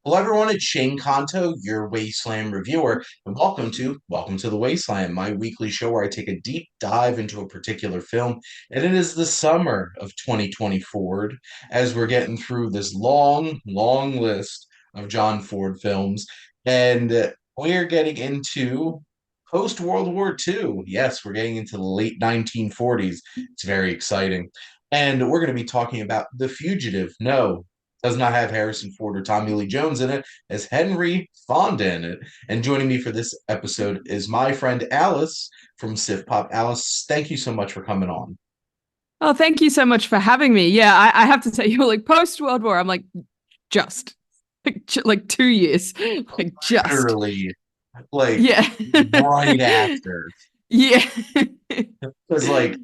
Hello everyone, it's Shane Kanto, your Wasteland reviewer, and welcome to the Wasteland, my weekly show where I take a deep dive into a particular film, and it is the summer of 2024 as we're getting through this long list of John Ford films, and we're getting into post World War II. Yes, we're getting into the late 1940s. It's very exciting. And we're going to be talking about The Fugitive. No, does not have Harrison Ford or Tommy Lee Jones in it, as Henry Fonda in it. And joining me for this episode is my friend Alice from SiftPop. Alice, thank you so much for coming on. Oh, thank you so much for having me. Yeah, I have to say, you're like post World War. I'm like, just like 2 years, like just Literally, like yeah, right after. yeah. Because like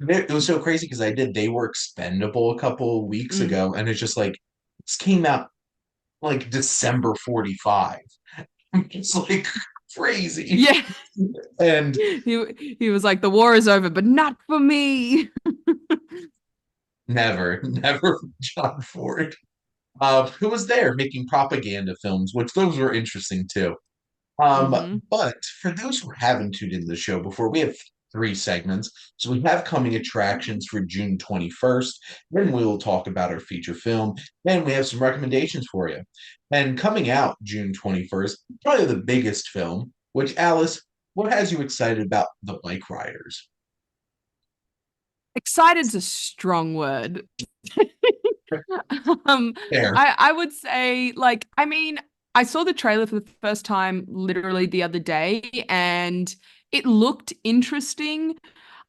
it was so crazy because I did They Were Expendable a couple of weeks Mm. ago, and it's just like this came out like December 45. It's like crazy. Yeah. And He was like, the war is over, but not for me. never John Ford. Who was there making propaganda films, which those were interesting too. But for those who haven't tuned into the show before, we have three segments. So we have coming attractions for June 21st. Then we will talk about our feature film. Then we have some recommendations for you. And coming out June 21st, probably the biggest film, which Alice, what has you excited about the Bikeriders? Excited's a strong word. um, There. I would say, like, I mean, I saw the trailer for the first time literally the other day, and it looked interesting.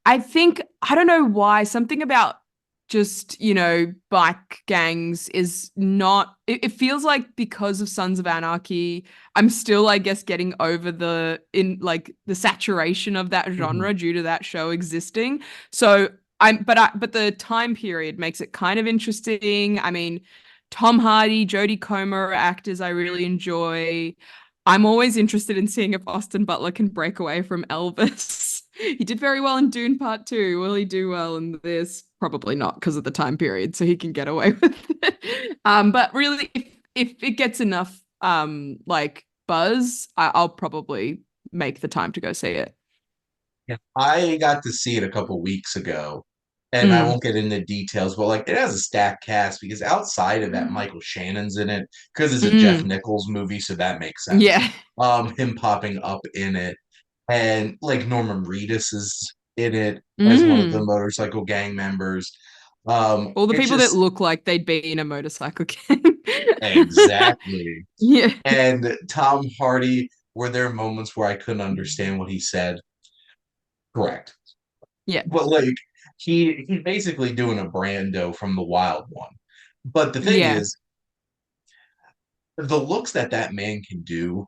I think I don't know why something about just, bike gangs is not it feels like because of Sons of Anarchy, I'm still, I guess, getting over the saturation of that Mhm. genre due to that show existing. So but the time period makes it kind of interesting. I mean, Tom Hardy, Jodie Comer are actors I really enjoy. I'm always interested in seeing if Austin Butler can break away from Elvis. He did very well in Dune Part 2. Will he do well in this? Probably not because of the time period, so he can get away with it. But really, if it gets enough like buzz, I'll probably make the time to go see it. Yeah. I got to see it a couple weeks ago, and I Mm. won't get into details, but like it has a stacked cast because outside of that, Michael Shannon's in it because it's a Jeff Mm. Nichols movie, so that makes sense. Yeah. Him popping up in it, and like Norman Reedus is in it as one of the Mm. motorcycle gang members. All the It's people that just look like they'd be in a motorcycle gang. exactly. Yeah. And Tom Hardy, were there moments where I couldn't understand what he said? Correct. Yeah. But like he's basically doing a Brando from the Wild One. But the thing Yeah. is, the looks that that man can do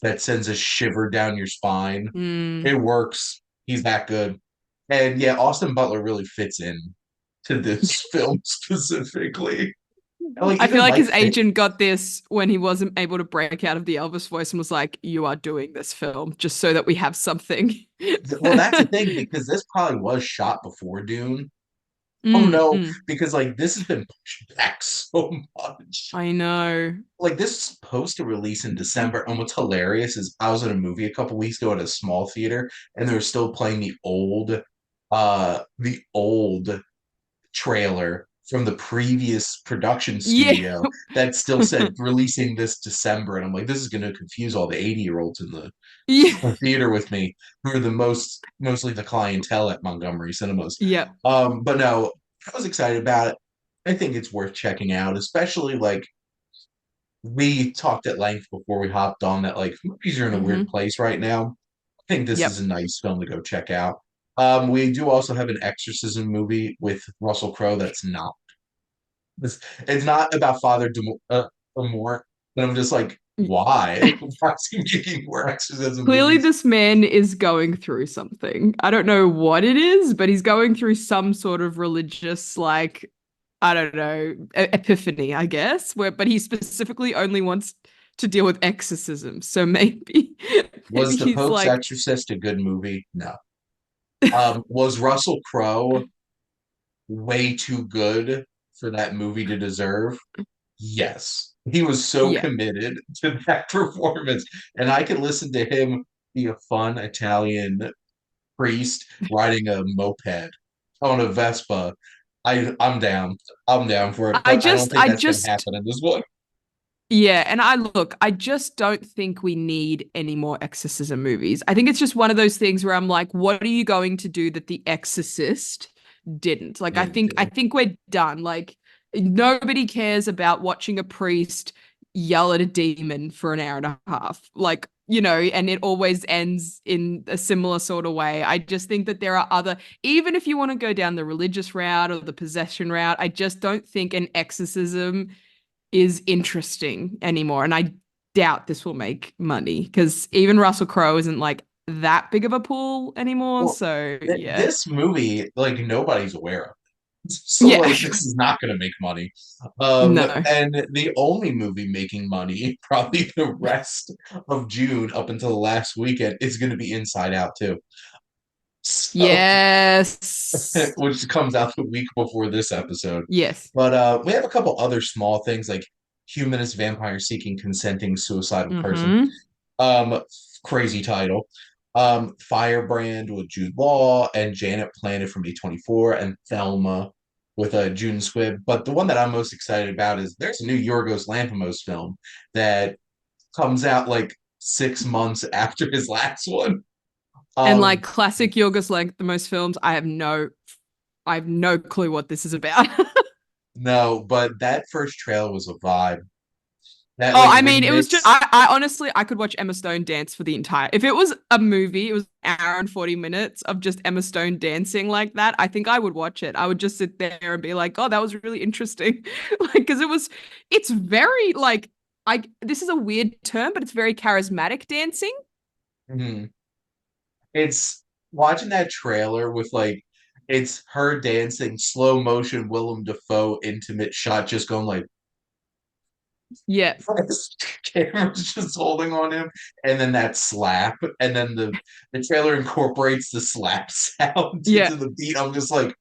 that sends a shiver down your spine. It Mm. works. He's that good. And yeah, Austin Butler really fits in to this film specifically. And like I feel even like Mike his Fit. agent got this when he wasn't able to break out of the Elvis voice and was like, "You are doing this film just so that we have something." Well, that's the thing because this probably was shot before Dune. Oh Mm, no, mm. because like this has been pushed back so much. I know. Like this is supposed to release in December. And what's hilarious is I was in a movie a couple weeks ago at a small theater, and they were still playing the old trailer from the previous production Yeah. studio that still said releasing this December. And I'm like, this is going to confuse all the 80-year-olds in Yeah. the theater with me, who are the mostly the clientele at Montgomery Cinemas. Yep. But no, I was excited about it. I think it's worth checking out, especially like we talked at length before we hopped on that like movies are in a weird Hmm. place right now. I think this is Yep. a nice film to go check out. We do also have an exorcism movie with Russell Crowe that's not it's not about Amor, but I'm just like, why? Why is he making more exorcism Clearly, movies? this man is going through something. I don't know what it is, but he's going through some sort of religious, like, I don't know, epiphany, I guess. But he specifically only wants to deal with exorcism. So maybe, maybe Was The he's Pope's like, Exorcist a good movie? No. Was Russell Crowe way too good for that movie to deserve? Yes. He was so Yeah. committed to that performance, and I could listen to him be a fun Italian priest riding a moped on a Vespa. I'm down. I'm down for it, I but I don't just, think I that's going to just, happen in this one. yeah, and I just don't think we need any more exorcism movies. I think it's just one of those things where I'm like, what are you going to do that The Exorcist didn't? Like, Didn't I do. think we're done. Like, nobody cares about watching a priest yell at a demon for an hour and a half. Like, and it always ends in a similar sort of way. I just think that there are other, even if you want to go down the religious route or the possession route, I just don't think an exorcism is interesting anymore. And I doubt this will make money because even Russell Crowe isn't like that big of a pool anymore. Well, So yeah. this movie, like nobody's aware of. So Yeah. like this is not going to make money. No. And the only movie making money probably the rest of June up until the last weekend is going to be Inside Out too. So Yes. which comes out the week before this episode. Yes. But we have a couple other small things like Humanist Vampire Seeking Consenting Suicidal Person. Mm-hmm. Um, Crazy title. Firebrand with Jude Law and Janet Planet from A24 and Thelma with June Squibb. But the one that I'm most excited about is there's a new Yorgos Lanthimos film that comes out like 6 months after his last one. And like Um, classic Yorgos Lanthimos films, I have no clue what this is about. no, but that first trailer was a vibe. That Oh, like I mean, it was just remix. I honestly I could watch Emma Stone dance for the entire. If it was a movie, it was an hour and 40 minutes of just Emma Stone dancing like that. I think I would watch it. I would just sit there and be like, "Oh, that was really interesting." Like because it's very like I this is a weird term, but it's very charismatic dancing. Mhm. It's watching that trailer with like it's her dancing slow motion Willem Dafoe intimate shot just going like Yeah. camera's just holding on him and then that slap and then the trailer incorporates the slap sound Yeah. into the beat. I'm just like,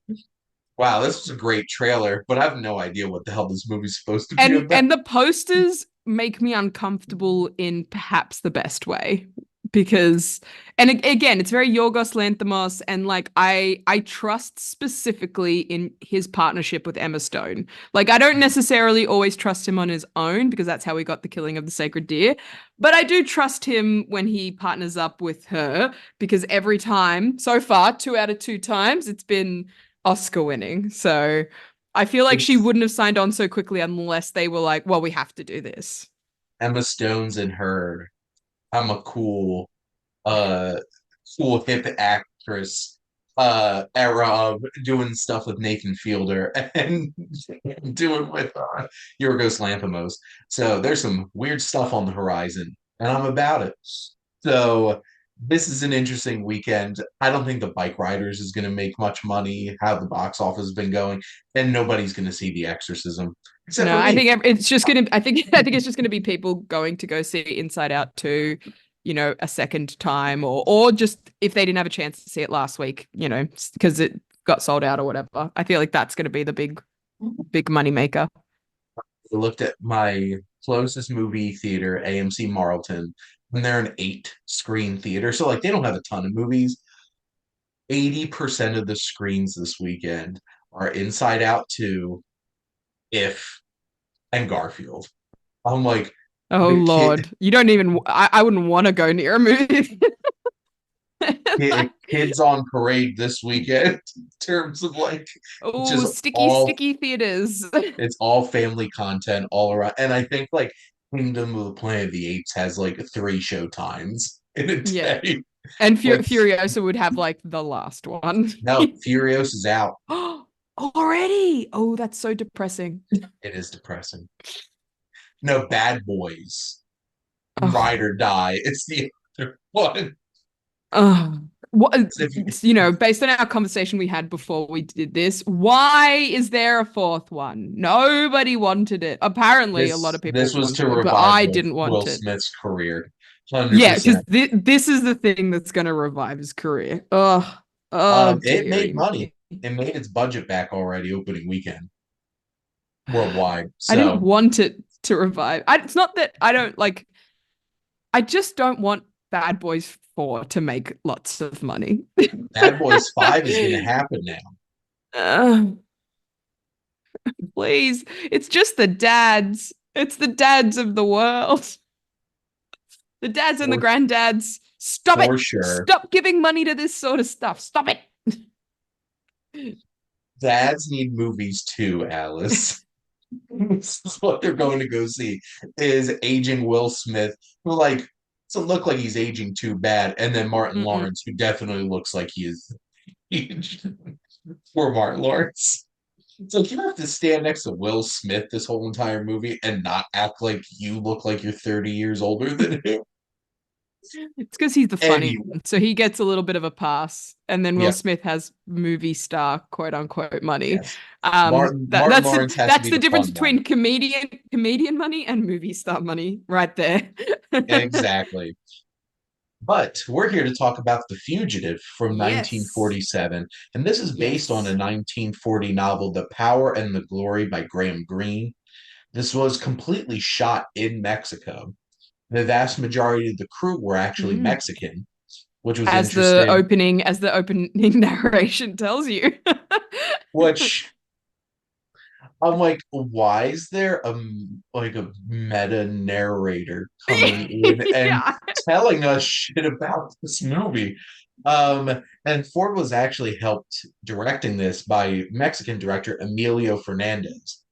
wow, this was a great trailer, but I have no idea what the hell this movie's supposed to be about. And the posters make me uncomfortable in perhaps the best way because again it's very Yorgos Lanthimos and like I trust specifically in his partnership with Emma Stone. Like I don't necessarily always trust him on his own because that's how we got The Killing of the Sacred Deer, but I do trust him when he partners up with her because every time so far 2 out of 2 times it's been Oscar winning. So I feel like she It's wouldn't have signed on so quickly unless they were like, well, we have to do this. Emma Stone's and her I'm a uh cool hip actress era of doing stuff with Nathan Fielder and doing with Yorgos Lanthimos. So there's some weird stuff on the horizon, and I'm about it. So this is an interesting weekend. I don't think the Bikeriders is going to make much money. How the box office has been going, and nobody's going to see The Exorcism except No, for I me. think it's just gonna. I think it's just gonna be people going to go see Inside Out 2, a second time, or just if they didn't have a chance to see it last week, because it got sold out or whatever. I feel like that's gonna be the big money maker. I looked at my closest movie theater, AMC Marlton, and they're an 8 screen theater. So like they don't have a ton of movies. 80% of the screens this weekend are Inside Out 2, If, and Garfield. I'm like, Oh the kid Lord, you don't even. I wouldn't want to go near a movie. kids on parade this weekend in terms of like Oh, just all sticky theaters. it's all family content all around. And I think like Kingdom of the Planet of the Apes has like 3 show times in a Yeah. day. And Like Furiosa would have like the last one. no, Furious is out. Already? Oh, that's so depressing. It is depressing. No, Bad Boys, Ride Oh, or Die. It's the other one. oh. What, So if you, based on our conversation we had before we did this, why is there a fourth one? Nobody wanted it. Apparently, a lot of this people was to wanted it, but revive I didn't Will want it. Smith's career, Yeah, because 100%. this is the thing that's going to revive his career. Oh, It made dearie money. me. It made its budget back already opening weekend worldwide. I didn't So want it to revive. It's not that I don't like. I just don't want Bad Boys 4 to make lots of money. Bad Boys 5 is going to happen now. Uh, please, it's just the dads. It's the dads of the world. The dads and the For, granddads. Stop it. for sure. Stop giving money to this sort of stuff. Stop it. Dads need movies too, Alice. This is what they're going to go see is aging Will Smith, who like doesn't look like he's aging too bad, and then Martin Mm-mm. Lawrence, who definitely looks like he is aged. Poor Martin Lawrence. So you have to stand next to Will Smith this whole entire movie and not act like you look like you're 30 years older than him. It's because he's the funny Anyway, one. So he gets a little bit of a pass. And then Will yep, Smith has movie star, quote unquote, money. yes. Martin Lawrence has to That's be the the difference fun one. between comedian money and movie star money right there. Exactly. But we're here to talk about The Fugitive from Yes. 1947. And this is based on a Yes. 1940 novel, The Power and the Glory by Graham Greene. This was completely shot in Mexico. The vast majority of the crew were actually Mm. Mexican, which was interesting, As the opening narration tells you. which I'm like, why is there like a meta narrator coming in and Yeah. telling us shit about this movie? And Ford was actually helped directing this by Mexican director Emilio Fernandez.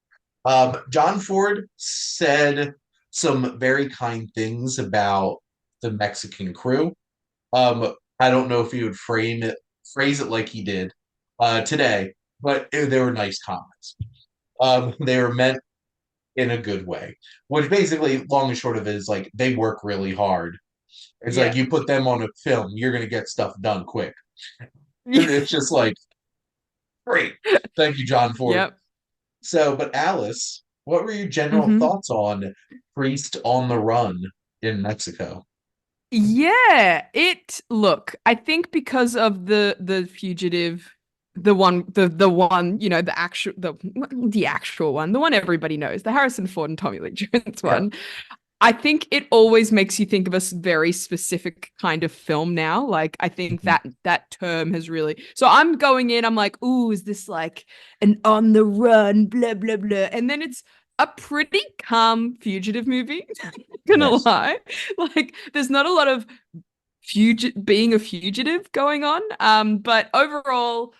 John Ford said some very kind things about the Mexican crew. I don't know if he would phrase it like he did today, but they were nice comments. They were meant in a good way, which basically, long and short of it, is like they work really hard. It's like Yeah. you put them on a film, you're gonna get stuff done quick. And it's just like, great. Thank you, John Ford. Yep. So, but Alice, what were your general Hmm. thoughts on Priest on the Run in Mexico? Yeah, it look, I think because of the fugitive, the one, the actual one, the one everybody knows, the Harrison Ford and Tommy Lee Jones Yeah. one. I think it always makes you think of a very specific kind of film now. Like I think Mhm. that term has really. So I'm going in, I'm like, "Ooh, is this like an on the run blah blah blah." And then it's a pretty calm fugitive movie. Gonna Yes. lie. Like there's not a lot of being a fugitive going on. But overall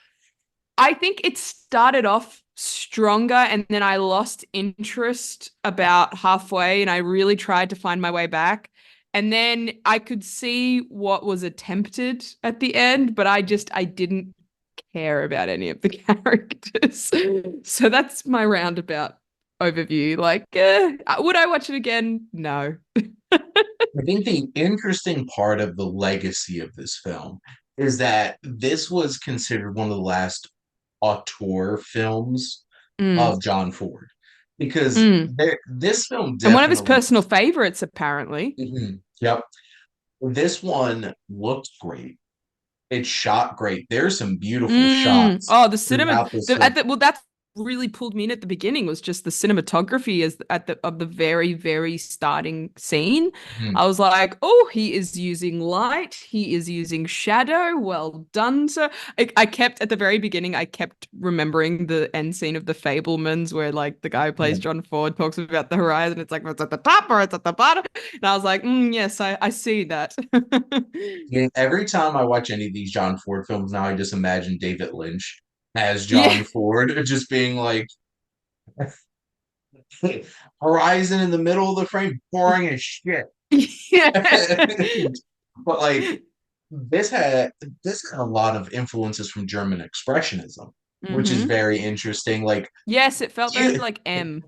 I think it started off stronger and then I lost interest about halfway and I really tried to find my way back. And then I could see what was attempted at the end, but I didn't care about any of the characters. So that's my roundabout overview. Like, would I watch it again? No. I think the interesting part of the legacy of this film is that this was considered one of the last auteur films Mm, of John Ford because mm. this film And one of his definitely, personal favorites, apparently. mhm, yep, this one looked great. It shot great. There's some beautiful Mm. shots Oh, the cinema. throughout this film. Well, that's really pulled me in at the beginning was just the cinematography as at the of the very very starting scene. Mhm. I was like, oh, he is using light. He is using shadow. Well done, sir. I kept at the very beginning. I kept remembering the end scene of The Fablemans, where like the guy who plays Yeah. John Ford talks about the horizon. It's like it's at the top or it's at the bottom. And I was like, yes, I see that. Yeah, every time I watch any of these John Ford films now, I just imagine David Lynch as Yeah. John Ford, just being like horizon in the middle of the frame, boring as shit. Yeah. But like this had this had a lot of influences from German expressionism, which is Hmm. very interesting. Like Yes, it felt very you like M.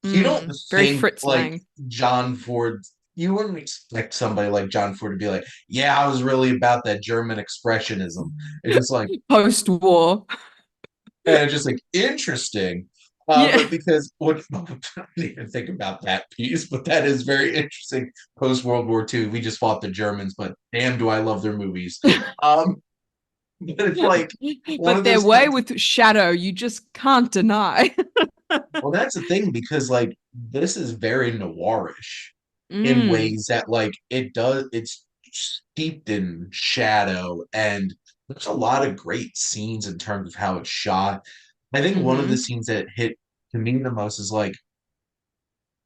you don't Very think Fritz like Lang. John Ford, you wouldn't expect somebody like John Ford to be like, yeah, I was really about that German expressionism. It's just like, Post-war. and it's just like interesting. Yeah. Because what I didn't even think about that piece, but that is very interesting. Post World War II, we just fought the Germans, but damn, do I love their movies. Um, but it's like one But of their those way kinds. with shadow, you just can't deny. Well, that's the thing because like this is very noirish in Mm. ways that like it's steeped in shadow, and there's a lot of great scenes in terms of how it's shot. I think one of the Mm-hmm. scenes that hit to me the most is like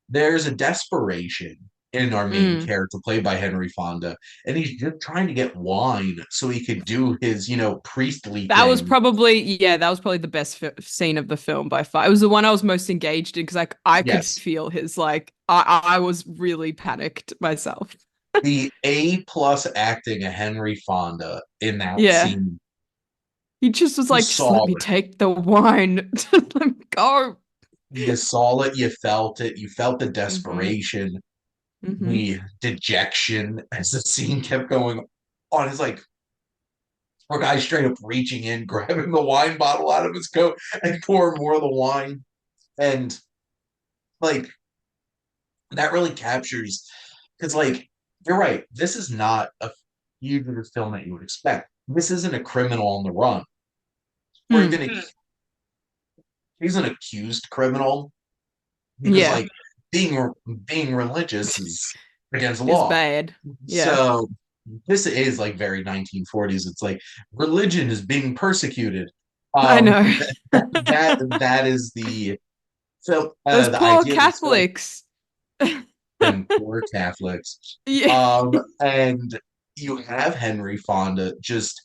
there's a desperation in our main Mm. character played by Henry Fonda, and he's just trying to get wine so he could do his, priestly thing. That was probably the best scene of the film by far. It was the one I was most engaged in because like I could Yes, feel his like I was really panicked myself. the A plus acting of Henry Fonda in that Yeah. scene He just was was like, just let me solid. take the wine. Just let me go. You saw it, you felt it, you felt the Mm-hmm. desperation, Mm-hmm. the dejection as the scene kept going on. It's like a guy straight up reaching in, grabbing the wine bottle out of his coat and pouring more of the wine. And like that really captures because like you're right, this is not a fugitive film that you would expect. This isn't a criminal on the run, or even Mm. he's an accused criminal because Yeah. like being being religious is against the Is law. bad. Yeah. So this is like very 1940s. It's like religion is being persecuted. I know. That is Those the poor idea of this film. Catholics. Them poor Catholics. Yeah. And you have Henry Fonda just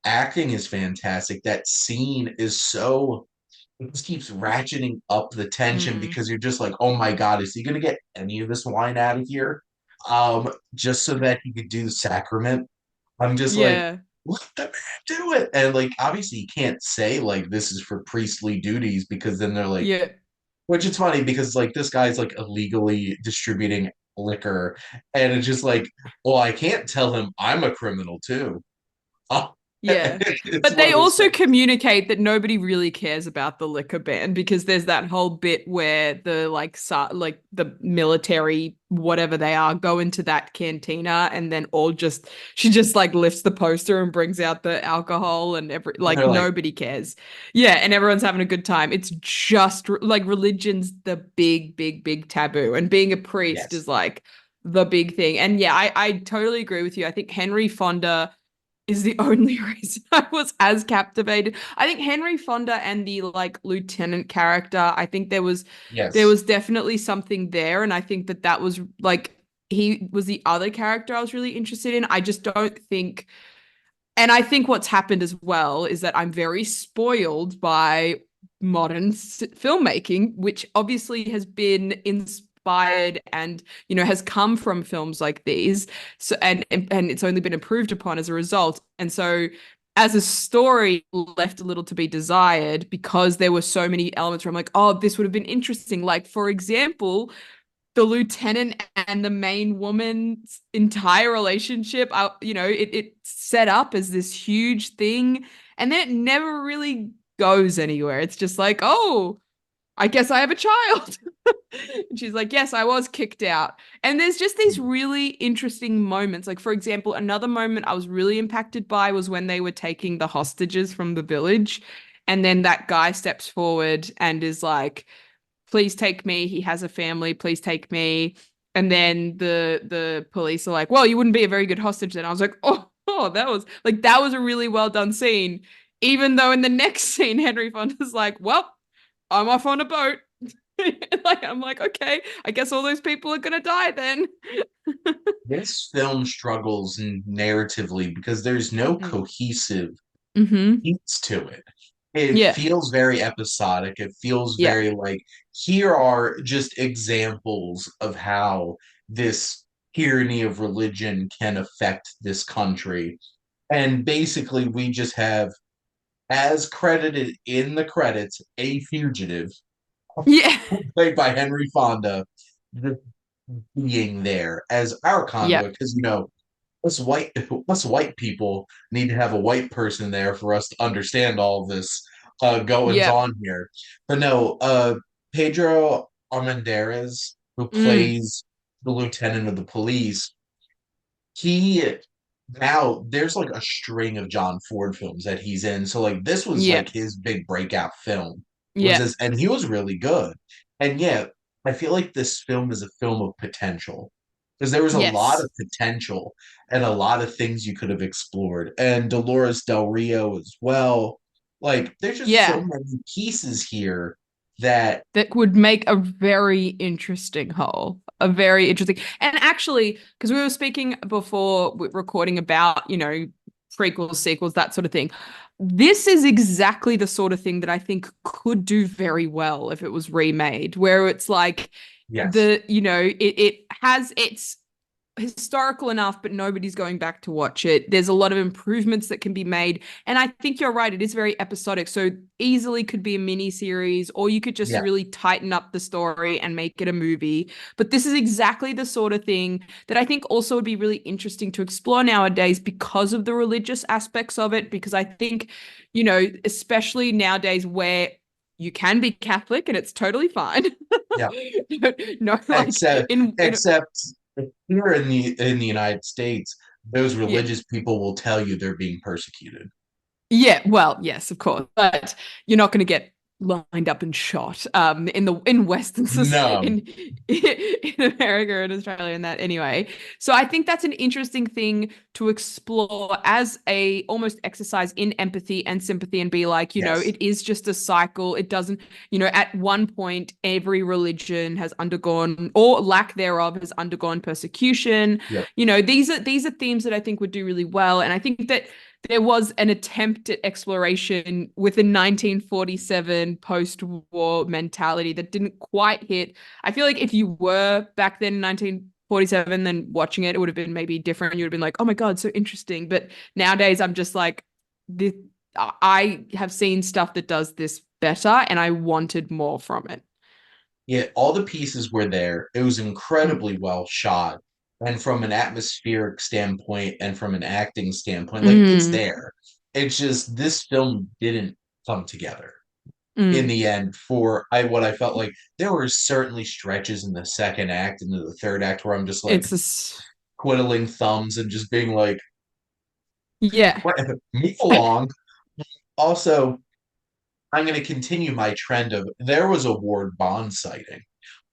acting is fantastic. That scene is so it just keeps ratcheting up the tension Mm. because you're just like, oh my God, is he gonna get any of this wine out of here? Just so that he could do the sacrament. I'm just like, Yeah. let the man do it. And like obviously you can't say like this is for priestly duties because then they're like, Yeah. which is funny because like this guy's like illegally distributing liquor, and it's just like, well, I can't tell him I'm a criminal too. Oh, Yeah. it's But one they of those also things. communicate that nobody really cares about the liquor ban because there's that whole bit where the like the military whatever they are go into that cantina and then all just she just like lifts the poster and brings out the alcohol and every And like they're like, nobody cares. Yeah, and everyone's having a good time. It's just like religion's the big taboo and being a priest yes, is like the big thing. And yeah, I totally agree with you. I think Henry Fonda is the only reason I was as captivated. I think Henry Fonda and the like lieutenant character, I think there yes, was definitely something there and I think that that was like he was the other character I was really interested in. I just don't think and I think what's happened as well is that I'm very spoiled by modern filmmaking, which obviously has been inspired and has come from films like these. So and it's only been improved upon as a result. And so as a story left a little to be desired because there were so many elements where I'm like, oh, this would have been interesting. Like, for example, the lieutenant and the main woman's entire relationship, it set up as this huge thing, and then it never really goes anywhere. It's just like, oh, I guess I have a child. And she's like, yes, I was kicked out. And there's just these really interesting moments. Like, for example, another moment I was really impacted by was when they were taking the hostages from the village. And then that guy steps forward and is like, please take me. He has a family. Please take me. And then the police are like, well, you wouldn't be a very good hostage then. I was like, oh, that was a really well done scene. Even though in the next scene, Henry Fonda's like, well, I'm off on a boat. Like I'm like, okay, I guess all those people are gonna die then. this film struggles narratively because there's no Mm. cohesive Mm-hmm. beats to it. It Yeah. feels very episodic. It feels Yeah. very like here are just examples of how this tyranny of religion can affect this country. And basically, we just have, as credited in the credits, a fugitive Yeah. played by Henry Fonda just being there as our Yeah. conduit because us white us white people need to have a white person there for us to understand all of this goings Yeah. on here. But no, Pedro Armendariz, who Mm. plays the lieutenant of the police, he now there's like a string of John Ford films that he's in. So like this was Yeah. like his big breakout film was Yeah. this, and he was really good. And yeah, I feel like this film is a film of potential because there was a lot Yes. of potential and a lot of things you could have explored. And Dolores Del Rio as well. Like, there's just so Yeah. many pieces here that, That would make a very interesting whole. A very interesting. And actually, because we were speaking before recording about, prequels, sequels, that sort of thing. This is exactly the sort of thing that I think could do very well if it was remade, where it's like yes, it has its historical enough, but nobody's going back to watch it. There's a lot of improvements that can be made. And I think you're right, it is very episodic. So easily could be a mini series, or you could just yeah, really tighten up the story and make it a movie. But this is exactly the sort of thing that I think also would be really interesting to explore nowadays because of the religious aspects of it. Because I think, especially nowadays where you can be Catholic and it's totally fine. yeah. No, like Except, in except here in the United States, those yeah. religious people will tell you they're being persecuted. Yeah, well, yes, of course, but you're not going to get lined up and shot in Western No, in America and Australia and that anyway. So I think that's an interesting thing to explore as a almost exercise in empathy and sympathy and be like, yes, it is just a cycle. It doesn't, at one point every religion has undergone or lack thereof has undergone persecution. yeah. These are themes that I think would do really well, and I think that there was an attempt at exploration with a 1947 post-war mentality that didn't quite hit. I feel like if you were back then in 1947, then watching it, it would have been maybe different. You would have been like, oh my God, so interesting. But nowadays, I'm just like, this, I have seen stuff that does this better, and I wanted more from it. Yeah, all the pieces were there. It was Mm. incredibly well shot. And from an atmospheric standpoint and from an acting standpoint, like it's Mm. there. It's just this film didn't come together in Mm. the end for what I felt like there were certainly stretches in the second act into the third act where I'm just like It's a, twiddling thumbs and just being like, yeah. what, move along. Also, I'm going to continue my trend of there was a Ward Bond sighting.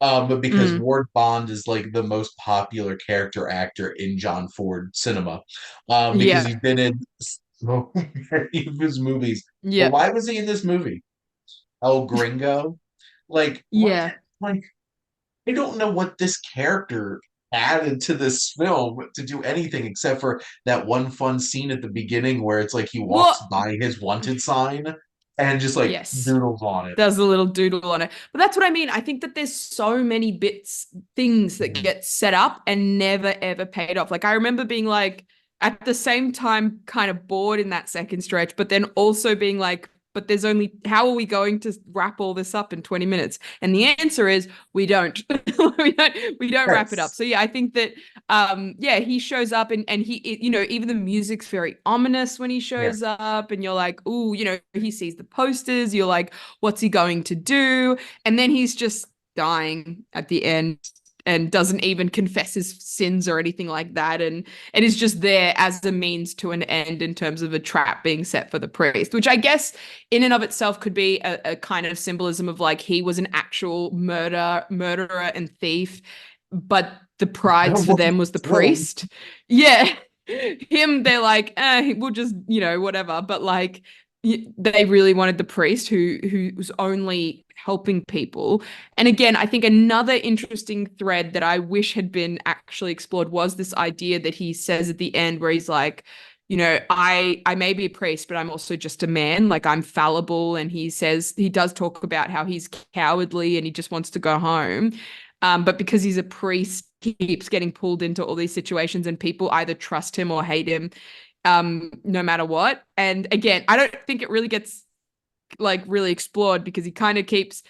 But because Mm. Ward Bond is like the most popular character actor in John Ford cinema, because Yeah. he's been in so many of his movies. But Yep. why was he in this movie? El Gringo? Like, what? Yeah. Like, I don't know what this character added to this film to do anything except for that one fun scene at the beginning where it's like he walks What? by his wanted sign and just like Yes. doodles on it. There's a little doodle on it. But that's what I mean. I think that there's so many things that Mhm. get set up and never ever paid off. Like I remember being like at the same time kind of bored in that second stretch, but then also being like, but there's only how are we going to wrap all this up in 20 minutes? And the answer is we don't. we don't wrap it up. Yes. So yeah, I think that yeah, he shows up and even the music's very ominous when he Yeah. shows up and you're like, ooh, he sees the posters, you're like, what's he going to do? And then he's just dying at the end and doesn't even confess his sins or anything like that and is just there as a means to an end in terms of a trap being set for the priest, which I guess in and of itself could be a kind of symbolism of like he was an actual murderer and thief, but the prize for them was the Film. priest. Yeah. Him, they're like, we'll just, whatever. But like, they really wanted the priest who was only helping people. And again, I think another interesting thread that I wish had been actually explored was this idea that he says at the end where he's like, I may be a priest, but I'm also just a man. Like I'm fallible. And he does talk about how he's cowardly and he just wants to go home. But because he's a priest, he keeps getting pulled into all these situations, and people either trust him or hate him, no matter what. And again, I don't think it really gets like really explored because he kind of keeps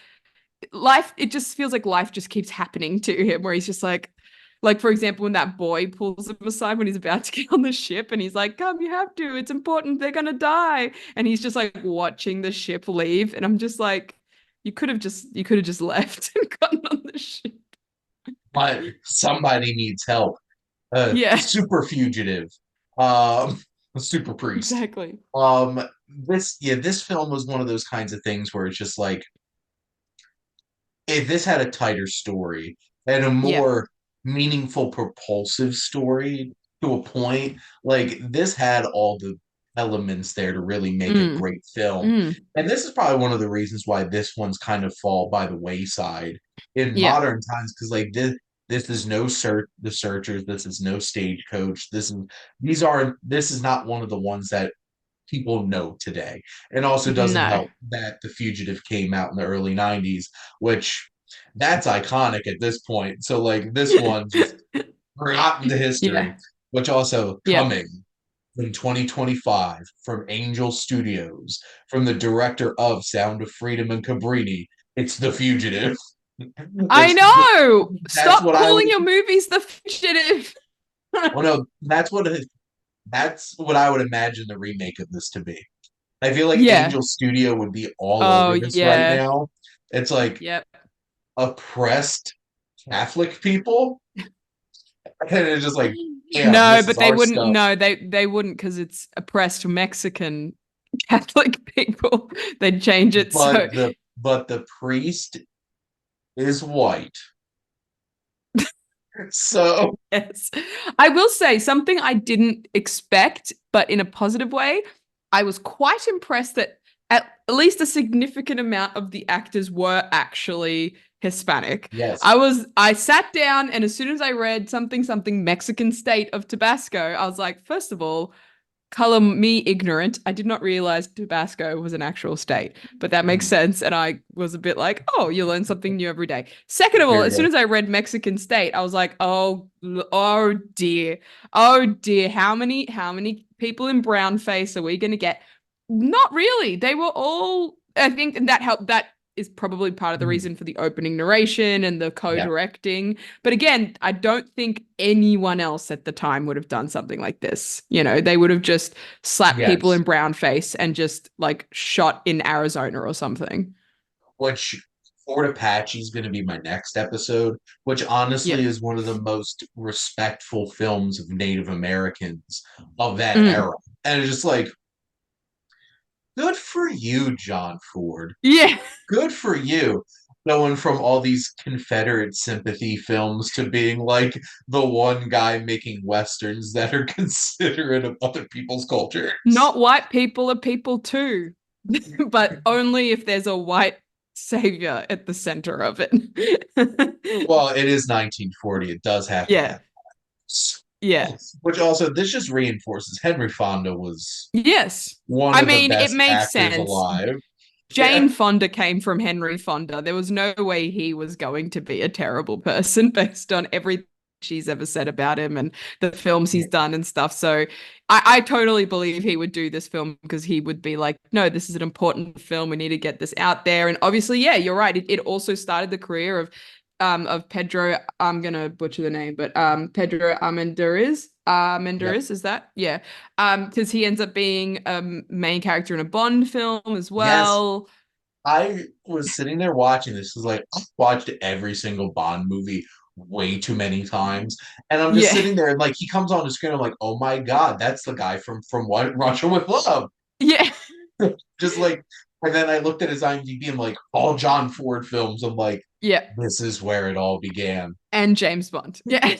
life. It just feels like life just keeps happening to him, where he's just like for example, when that boy pulls him aside when he's about to get on the ship, and he's like, "Come, you have to. It's important. They're gonna die." And he's just like watching the ship leave, and I'm just like, you could have just left and gotten on the ship. But somebody needs help. Yeah, Super fugitive. Um, super priest. exactly. This film was one of those kinds of things where it's just like if this had a tighter story and a Yeah. more meaningful, propulsive story to a point, like this had all the elements there to really make a Mm. great film. Mm. And this is probably one of the reasons why this one's kind of fall by the wayside in Yeah. modern times, because like this is no the searchers, this is no stagecoach, this is not one of the ones that people know today. And also doesn't No. help that The Fugitive came out in the early 90s, which that's iconic at this point. So like this one just forgotten to history, Yeah. which also Yeah. coming in 2025 from Angel Studios, from the director of Sound of Freedom and Cabrini. It's The Fugitive. I It's know. that's Stop what I calling would. your movies The Fugitive. Oh no, that's what I would imagine the remake of this to be. I feel like Yeah. Angel Studio would be all Oh, over this right yeah. now. It's like Yep. oppressed Catholic people, and it's just like, damn, No, this is but they our wouldn't. stuff. No, they wouldn't because it's oppressed Mexican Catholic people. They'd change it so. But the priest is white, so Yes. I will say something I didn't expect, but in a positive way. I was quite impressed that at least a significant amount of the actors were actually Hispanic. yes, I sat down and as soon as I read something Mexican state of Tabasco, I was like, first of all, color me ignorant. I did not realize Tabasco was an actual state, but that makes sense. And I was a bit like, oh, you learn something new every day. Second of all, here we as soon go. as I read Mexican state, I was like, oh dear, oh dear. How many people in brown face are we going to get? Not really. They were all, I think, and that helped. That is probably part of the Hmm. reason for the opening narration and the Yeah, co-directing. But again, I don't think anyone else at the time would have done something like this. You know, they would have just slapped people yes. in brown face and just like shot in Arizona or something. Which Fort Apache is going to be my next episode, which honestly Yeah. is one of the most respectful films of Native Americans of that Mm. era. And it's just like, good for you, John Ford. Yeah. Good for you. Going from all these Confederate sympathy films to being like the one guy making westerns that are considerate of other people's cultures. Not white people are people too, but only if there's a white savior at the center of it. Well, it is 1940. It does have to Yeah. have. Yeah. Which also, this just reinforces Henry Fonda was Yes. one I of the mean, it best makes actors sense. alive. Jane Yeah. Fonda came from Henry Fonda. There was no way he was going to be a terrible person based on everything she's ever said about him and the films he's done and stuff. So I totally believe he would do this film because he would be like, no, this is an important film. We need to get this out there. And obviously, yeah, you're right. It also started the career of Pedro. I'm gonna butcher the name, but Pedro Armendariz. Yep. Armendariz, is that? Yeah. Because he ends up being a main character in a Bond film as Yes. well. I was sitting there watching this. Is like I've watched every single Bond movie way too many times, and I'm just Yeah. sitting there and like he comes on the screen. I'm like, oh my god, that's the guy from what Russia with Love. Yeah. Just like, and then I looked at his IMDb. I'm like, all John Ford films. I'm like, Yeah. this is where it all began. And James Bond. Yeah.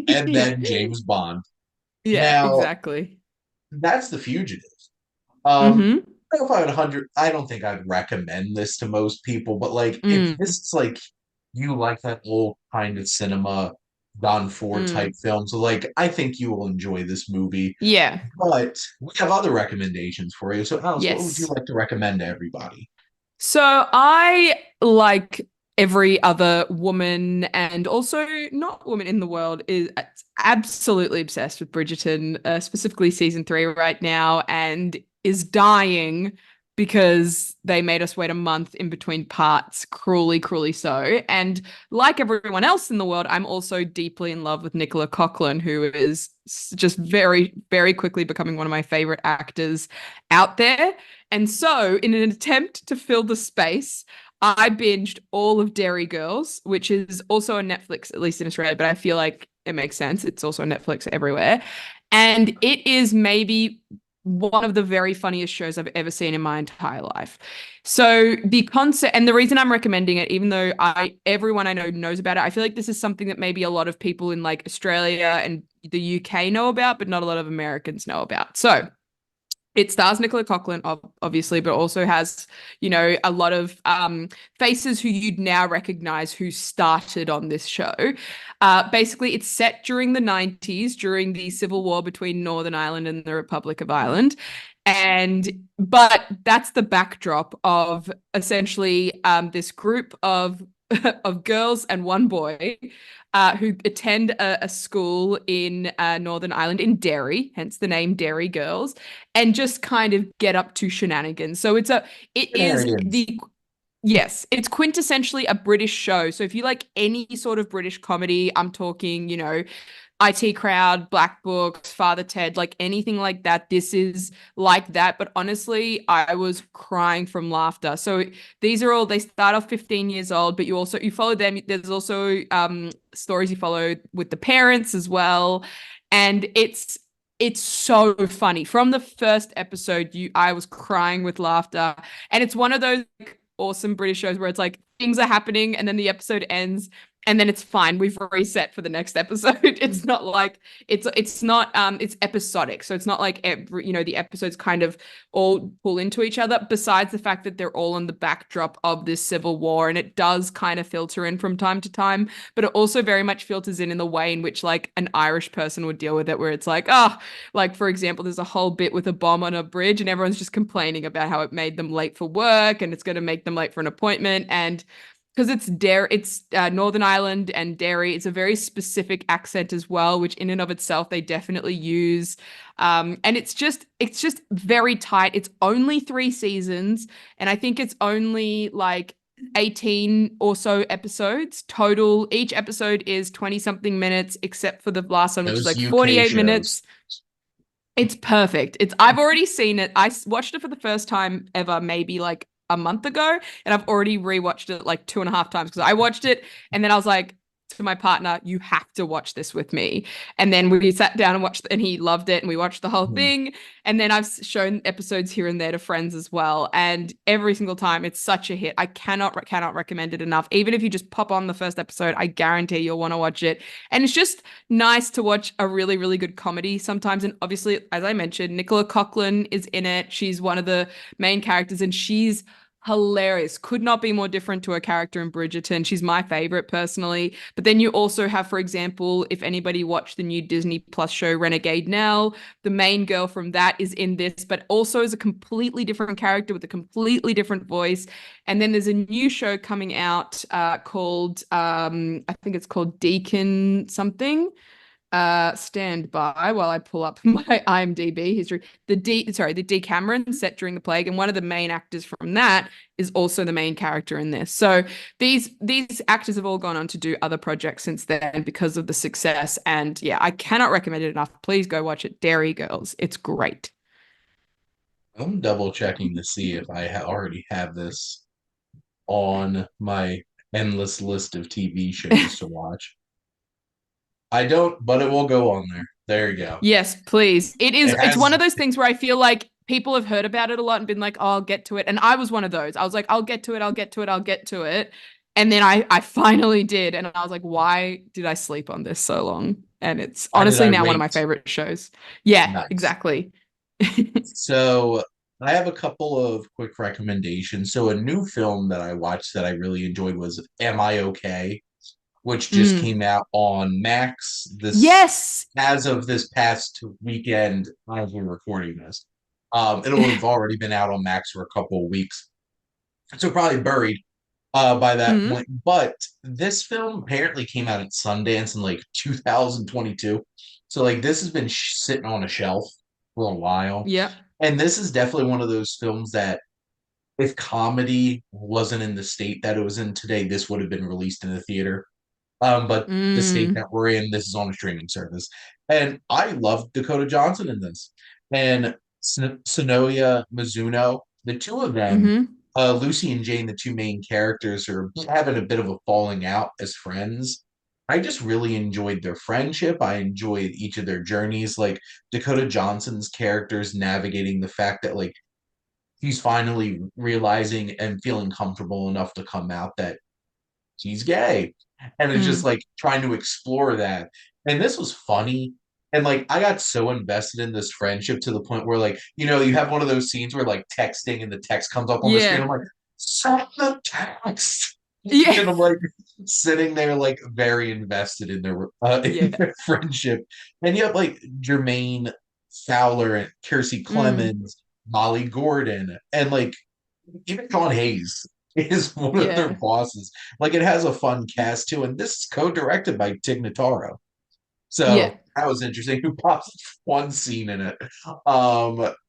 And then James Bond. Yeah, Now exactly. that's The Fugitive. Um, Mm-hmm. I don't know if I would 100. I don't think I'd recommend this to most people, but like if Mm, this is like you like that old kind of cinema, Don Ford type mm. film, so like I think you will enjoy this movie. Yeah. But we have other recommendations for you. So Alice, what would you Yes. like to recommend to everybody? So I like every other woman and also not woman in the world is absolutely obsessed with Bridgerton, specifically season 3 right now, and is dying because they made us wait a month in between parts, cruelly, cruelly so. And like everyone else in the world, I'm also deeply in love with Nicola Coughlan, who is just very, very quickly becoming one of my favorite actors out there. And so, in an attempt to fill the space, I binged all of Derry Girls, which is also on Netflix, at least in Australia, but I feel like it makes sense. It's also on Netflix everywhere. And it is maybe one of the very funniest shows I've ever seen in my entire life. So the concept and the reason I'm recommending it, even though I everyone I know knows about it, I feel like this is something that maybe a lot of people in like Australia and the UK know about, but not a lot of Americans know about. So it stars Nicola Coughlan, obviously, but also has, a lot of faces who you'd now recognize who started on this show. Basically, it's set during the 90s, during the civil war between Northern Ireland and the Republic of Ireland. But that's the backdrop of essentially this group of of girls and one boy who attend a school in Northern Ireland in Derry, hence the name Derry Girls, and just kind of get up to shenanigans. So it is Shenanigans. the yes, it's quintessentially a British show. So if you like any sort of British comedy, I'm talking, IT Crowd, Black Books, Father Ted, like anything like that. This is like that. But honestly, I was crying from laughter. So they start off 15 years old, but you follow them. There's also stories you follow with the parents as well. And it's so funny. From the first episode, I was crying with laughter. And it's one of those like, awesome British shows where it's like things are happening and then the episode ends and then it's fine. We've reset for the next episode. It's not like it's not it's episodic. So it's not like the episodes kind of all pull into each other, besides the fact that they're all on the backdrop of this civil war and it does kind of filter in from time to time, but it also very much filters in the way in which like an Irish person would deal with it where it's like, like for example, there's a whole bit with a bomb on a bridge and everyone's just complaining about how it made them late for work and it's going to make them late for an appointment and because it's Northern Ireland and Derry. It's a very specific accent as well, which in and of itself they definitely use. And it's just very tight. It's only 3 seasons, and I think it's only like 18 or so episodes total. Each episode is 20 something minutes, except for the last one, which is Those like UK 48 shows. minutes. It's perfect. I've already seen it. Watched it for the first time ever, maybe like a month ago, and I've already rewatched it like 2.5 times because I watched it and then I was like to my partner, "You have to watch this with me." And then we sat down and watched, and he loved it, and we watched the whole Hmm. thing. And then I've shown episodes here and there to friends as well, and every single time it's such a hit. I cannot recommend it enough. Even if you just pop on the first episode, I guarantee you'll want to watch it. And it's just nice to watch a really, really good comedy sometimes. And obviously, as I mentioned, Nicola Coughlan is in it. She's one of the main characters, and she's hilarious. Could not be more different to a character in Bridgerton. She's my favorite personally. But then you also have, for example, if anybody watched the new Disney Plus show Renegade Now, the main girl from that is in this, but also is a completely different character with a completely different voice. And then there's a new show coming out called I think it's called Deacon something. Stand by while I pull up my IMDb history. The Decameron set during the plague, and one of the main actors from that is also the main character in this. So these actors have all gone on to do other projects since then because of the success. And yeah, I cannot recommend it enough. Please go watch it. Derry Girls. It's great. I'm double checking to see if I already have this on my endless list of TV shows to watch. I don't, but it will go on there. There you go. Yes, please. It It's one has of those things where I feel like people have heard about it a lot and been like, oh, I'll get to it. And I was one of those. I was like, I'll get to it, I'll get to it, I'll get to it. And then I finally did. And I was like, why did I sleep on this so long? And it's Why did honestly I now one of my wait? favorite shows. Yeah, Nice. exactly. So I have a couple of quick recommendations. So a new film that I watched that I really enjoyed was Am I Okay? Which just Mm. came out on Max this Yes. as of this past weekend as we're recording this. It'll have already been out on Max for a couple of weeks. So probably buried by that Mm. point. But this film apparently came out at Sundance in like 2022. So like this has been sitting on a shelf for a while. Yep. And this is definitely one of those films that if comedy wasn't in the state that it was in today, this would have been released in the theater. But the state Mm. that we're in, this is on a streaming service. And I love Dakota Johnson in this. And Sonoya Mizuno, the two of them, Mm-hmm. Lucy and Jane, the two main characters, are having a bit of a falling out as friends. I just really enjoyed their friendship. I enjoyed each of their journeys. Like Dakota Johnson's characters navigating the fact that like he's finally realizing and feeling comfortable enough to come out that he's gay. And it's just Mm. like trying to explore that. And this was funny. And like I got so invested in this friendship to the point where like, you have one of those scenes where like texting and the text comes up on the screen. Yeah. I'm like, stop the text. Yeah. And I'm like sitting there like very invested in Yeah. their friendship. And you have like Jermaine Fowler and Kiersey Mm. Clemens, Molly Gordon, and like even Sean Hayes is one of their Yeah. bosses. Like it has a fun cast too, and this is co-directed by Tig Notaro. Yeah. So that was interesting. Who pops one scene in it,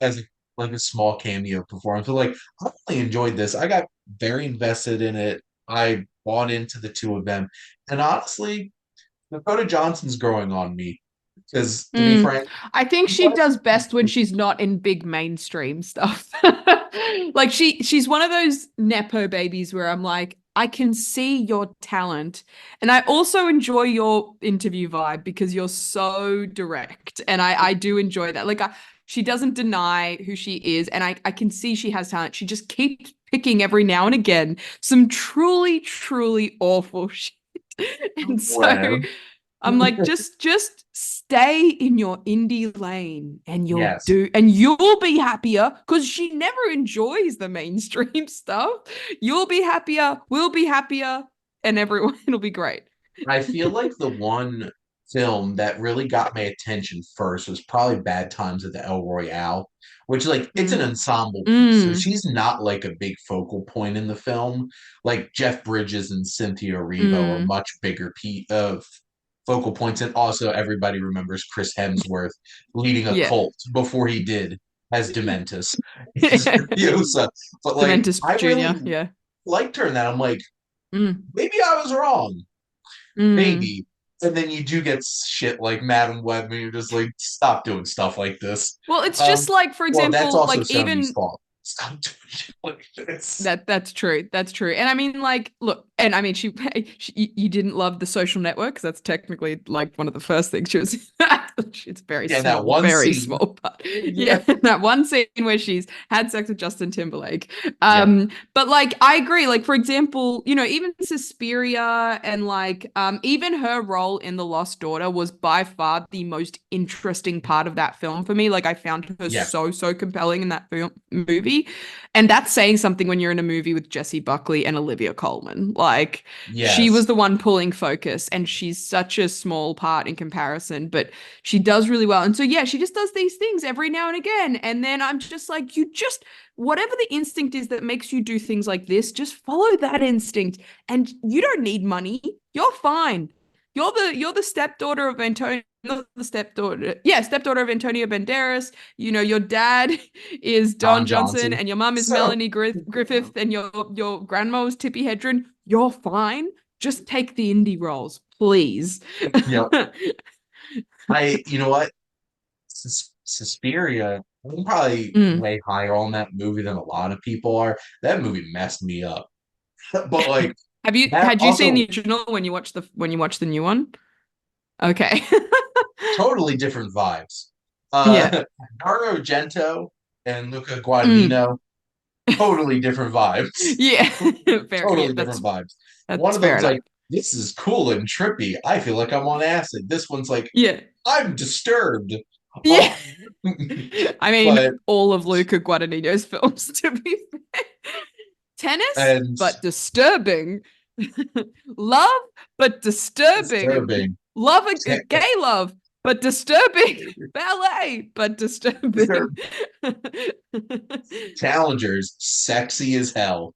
as like a small cameo performance. But like I really enjoyed this. I got very invested in it. I bought into the two of them, and honestly, Dakota Johnson's growing on me because to be Mm. frank, I think she what does best when she's not in big mainstream stuff. Like she's one of those nepo babies where I'm like, I can see your talent. And I also enjoy your interview vibe because you're so direct. And I do enjoy that. She doesn't deny who she is. And I can see she has talent. She just keeps picking every now and again some truly, truly awful shit. And so whatever. I'm like, just stay in your indie lane and Yes, you'll be happier because she never enjoys the mainstream stuff. You'll be happier, we'll be happier, and everyone it'll be great. I feel like the one film that really got my attention first was probably Bad Times at the El Royale, which like it's an Mm. ensemble piece, so Mm. she's not like a big focal point in the film. Like Jeff Bridges and Cynthia Erivo are Mm. much bigger of focal points, and also everybody remembers Chris Hemsworth leading a Yeah. cult before he did as Dementus in Furiosa. But like Dementus I really Jr. Yeah. liked her in that. I'm like, Mm. maybe I was wrong. Mm. Maybe. And then you do get shit like Madam Web, and you're just like, stop doing stuff like this. Well, it's just Um, like, for well, that's example, also like Sony's even fault. Stop doing shit like this. that's true. That's true. And I mean, like, look, and I mean, you didn't love The Social Network because that's technically like one of the first things she was. It's Yeah, that one very scene. small, but Yeah, yeah, that one scene where she's had sex with Justin Timberlake. yeah, But like, I agree. Like, for example, even Suspiria and like, even her role in The Lost Daughter was by far the most interesting part of that film for me. Like, I found her yeah, so compelling in that movie. And that's saying something when you're in a movie with Jessie Buckley and Olivia Colman. Like, she was yes, the one pulling focus, and she's such a small part in comparison, but she does really well. And so, yeah, she just does these things every now and again. And then I'm just like, whatever the instinct is that makes you do things like this, just follow that instinct. And you don't need money. You're fine. You're the stepdaughter of Antonio, not the stepdaughter. Yeah, stepdaughter of Antonio Banderas. Your dad is Don Don Johnson, Johnson. and your mum is So, Melanie Griffith, and your grandma is Tippi Hedren. You're fine. Just take the indie roles, please. you know, you know what? Suspiria, I'm probably Mm. way higher on that movie than a lot of people are. That movie messed me up. But like, Have you that had you seen also the original when you watch the new one? Okay. totally different vibes. Yeah. Dario Argento and Luca Mm. Guadagnino, totally different vibes. Yeah. Fair. Yeah, Totally different vibes. One that's of fair them's enough. like, this is cool and trippy. I feel like I'm on acid. This one's like, Yeah. I'm disturbed. Yeah. Oh, I mean, but all of Luca Guadagnino's films, to be fair. Tennis, and but disturbing. Love, but disturbing. disturbing. Gay love, but disturbing. Ballet, but disturbing. Challengers, sexy as hell.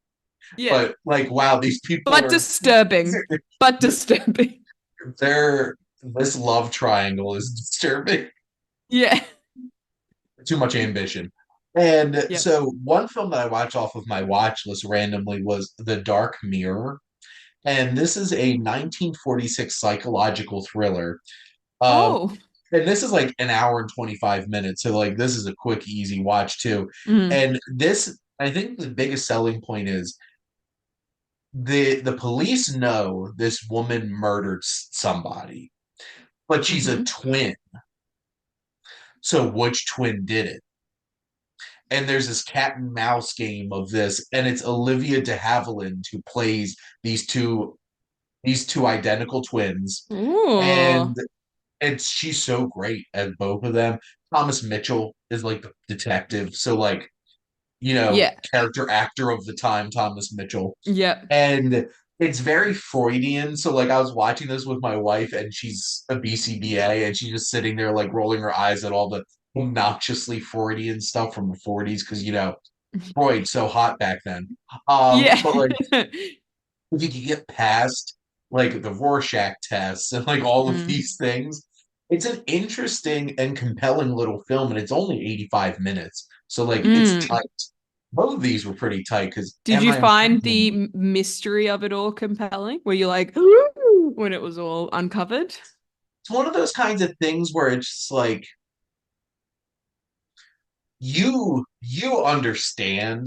Yeah, But like, wow, these people but are disturbing. But disturbing. they're this love triangle is disturbing. Yeah. Too much ambition. And Yep. so one film that I watched off of my watch list randomly was The Dark Mirror. And this is a 1946 psychological thriller. Um, Oh. and this is like an hour and 25 minutes. So like this is a quick, easy watch too. Mm. And this, I think the biggest selling point is the police know this woman murdered somebody, but she's a Mm-hmm. twin. So which twin did it? And there's this cat and mouse game of this, and it's Olivia de Havilland who plays these two identical twins, Ooh. and it's she's so great at both of them. Thomas Mitchell is like the detective, so like Yeah. character actor of the time, Thomas Mitchell. Yep. And it's very Freudian. So like I was watching this with my wife and she's a BCBA and she's just sitting there like rolling her eyes at all the obnoxiously Freudian stuff from the 40s because Freud so hot back then. Yeah. But like if you could get past like the Rorschach tests and like all of Mm. these things, it's an interesting and compelling little film, and it's only 85 minutes. So like it's Mm. tight. Both of these were pretty tight because Did Am you I a find Problem? the mystery of it all compelling? Were you like, "Ooh," when it was all uncovered? It's one of those kinds of things where it's just like you understand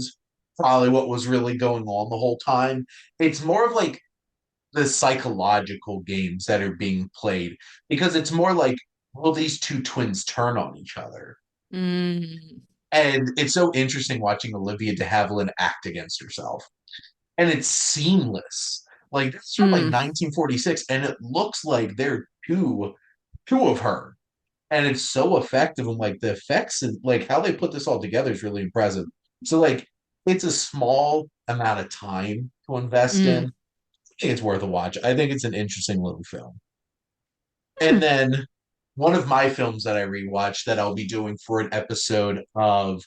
probably what was really going on the whole time. It's more of like the psychological games that are being played because it's more like, will these two twins turn on each other? Mm. And it's so interesting watching Olivia de Havilland act against herself. And it's seamless. Like this is from like Mm. 1946, and it looks like there are two of her. And it's so effective. And like the effects and like how they put this all together is really impressive. So like it's a small amount of time to invest in. Mm. I think it's worth a watch. I think it's an interesting little film. And Mm. then one of my films that I rewatched that I'll be doing for an episode of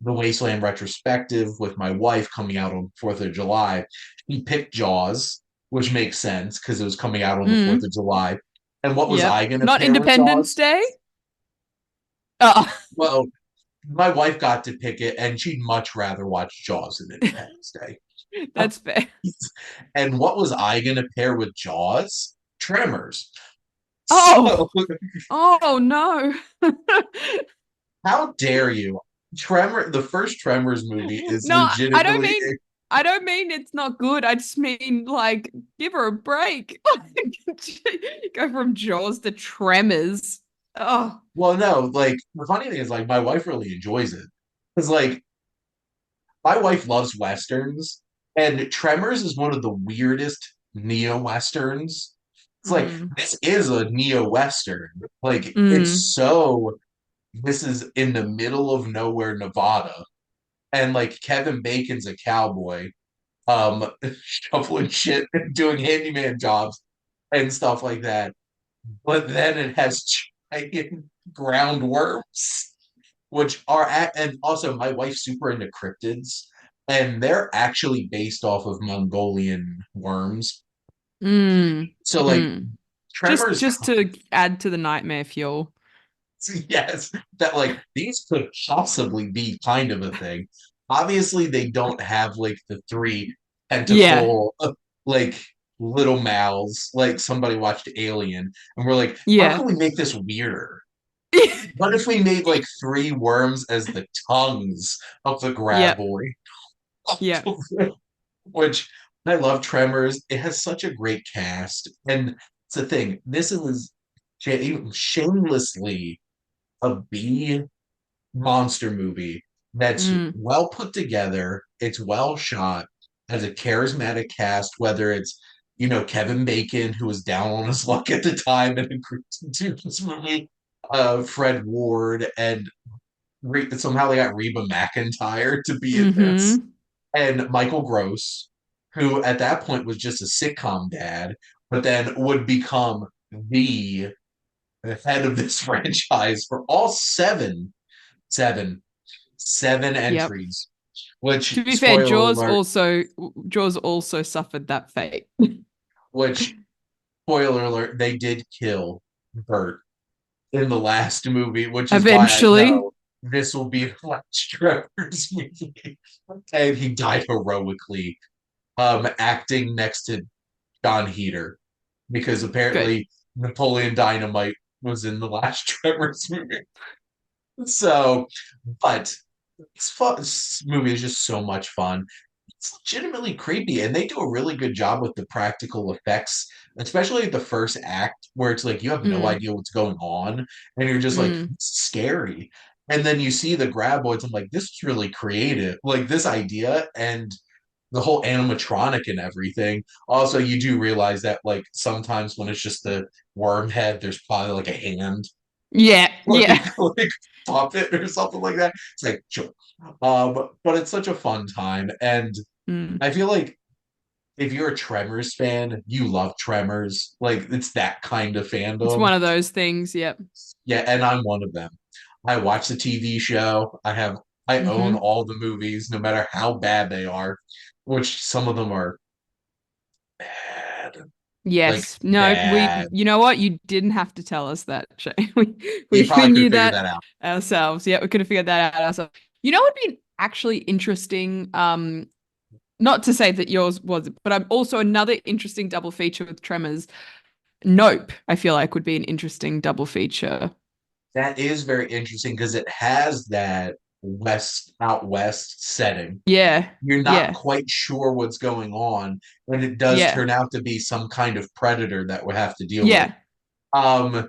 the Wasteland retrospective with my wife coming out on 4th of July. He picked Jaws, which makes sense because it was coming out on the 4th Mm. of July. And what was Yep. I going to Not pair with Independence Jaws? Day? Oh, Well, my wife got to pick it, and she'd much rather watch Jaws than Independence Day. that's fair. And what was I going to pair with Jaws? Tremors. Oh, So oh no. how dare you? The first Tremors movie is No, I don't legitimately. mean I don't mean it's not good. I just mean like give her a break. Go from Jaws to Tremors. Oh. Well, no, like the funny thing is, like my wife really enjoys it because, like, my wife loves westerns, and Tremors is one of the weirdest neo westerns. It's like Mm. this is a neo western. Like Mm. it's so. This is in the middle of nowhere, Nevada, and like Kevin Bacon's a cowboy, shoveling shit and doing handyman jobs and stuff like that. But then it has giant ground worms, which are and also my wife's super into cryptids, and they're actually based off of Mongolian worms. Mm. So like Mm. Just Tremors, just to add to the nightmare fuel. yes, that like these could possibly be kind of a thing. Obviously, they don't have like the three Yeah. tentacle like little mouths like somebody watched Alien, and we're like, how Yeah. can we make this weirder? What if we made like three worms as the tongues of the Yep. graboid? Yep. Which I love Tremors. It has such a great cast. And it's the thing, this is shamelessly a B monster movie that's Mm. well put together, it's well shot, has a charismatic cast, whether it's Kevin Bacon, who was down on his luck at the time and agreed to do this movie, Fred Ward, and somehow they got Reba McEntire to be in this, Mm-hmm. and Michael Gross, who at that point was just a sitcom dad, but then would become the head of this franchise for all seven, seven Yep. entries. Which To be fair, spoiler alert, Jaws also suffered that fate. which spoiler alert, they did kill Bert in the last movie, which is why I Eventually. know this will be the last Trevor's movie. And he died heroically, acting next to John Heater, because Good. apparently Napoleon Dynamite was in the last Trevor's movie. So, but this movie is just so much fun. it's legitimately creepy, and they do a really good job with the practical effects, especially the first act where it's like you have no Mm, idea what's going on, and you're just like, mm. it's scary. And then you see the graboids. I'm like, this is really creative. Like this idea and the whole animatronic and everything. Also, you do realize that like sometimes when it's just the worm head, there's probably like a hand Yeah, yeah. like puppet or something like that. It's like sure. But it's such a fun time. And Mm. I feel like if you're a Tremors fan, you love Tremors. Like it's that kind of It's fandom. one of those things. Yep. Yeah, and I'm one of them. I watch the TV show. I own Hmm. all the movies, no matter how bad they are, which some of them are bad. Like Yes. No, bad. you know what? You didn't have to tell us that, Shay. You We probably could knew figure that that out. ourselves. Yeah, we could have figured that out ourselves. You know what would be actually interesting? Not to say that yours was, but I'm also another interesting double feature with Tremors. Nope, I feel like would be an interesting double feature. That is very interesting because it has that out west setting. Yeah, You're not yeah, quite sure what's going on, and it does yeah, turn out to be some kind of predator that we have to deal with. yeah, Um,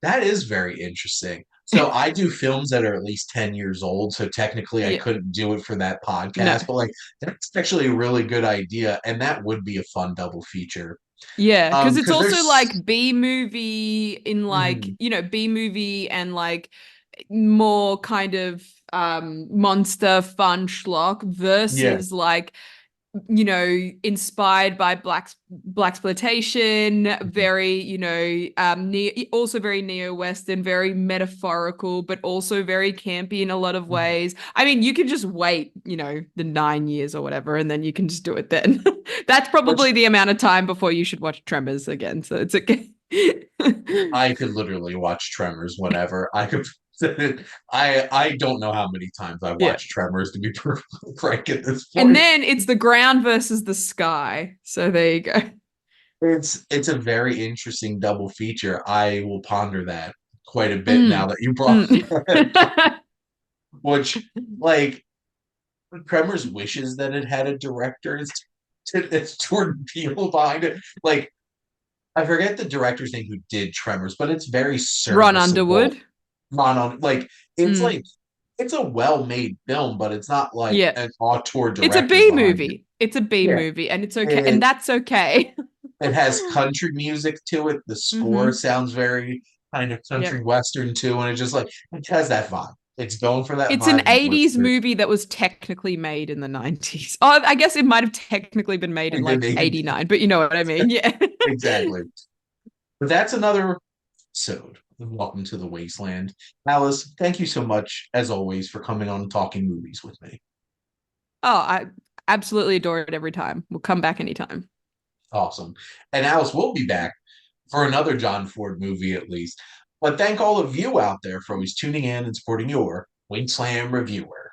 that is very interesting. So I do films that are at least 10 years old, so technically I yeah. couldn't do it for that No. podcast, but like that's actually a really good idea, and that would be a fun double feature. Yeah, because it's Because also there's like B movie in like, mhm, B movie and like more kind of monster fun schlock yeah. versus like inspired by black exploitation, Mhm. very, also very neo-Western, very metaphorical, but also very campy in a lot of Mhm. ways. I mean, you can just wait, the 9 years or whatever, and then you can just do it then. That's probably Which the amount of time before you should watch Tremors again, so it's okay. I could literally watch Tremors whenever. I could I don't know how many times I Yeah. watched Tremors to be perfectly frank at this And point. then it's the ground versus the sky. So there you go. It's a very interesting double feature. I will ponder that quite a bit now Mm. that you brought Mm. that up. Which like Tremors wishes that it had a director. It's Jordan Peele behind it. Like I forget the director's name who did Tremors, but it's very Ron serviceable. Underwood. Mono like Mm. it's a well-made film, but it's not like Yeah. an auteur It's a director B behind it. movie. It's a B Yeah. movie, and it's okay. And It that's okay. it has country music to it. The score Hmm. sounds very kind of country Yep. western too, and it just like it has that vibe. It's going for that It's an vibe and it works 80s for movie that was technically made in the 90s. Oh, I guess it might have technically been made in it. like 89, but you know what I mean. Yeah. Exactly. But that's another episode of Welcome to the Wasteland. Alice, thank you so much, as always, for coming on and talking movies with me. Oh, I absolutely adore it every time. We'll come back anytime. Awesome. And Alice will be back for another John Ford movie at least. But thank all of you out there for always tuning in and supporting your Wasteland Reviewer.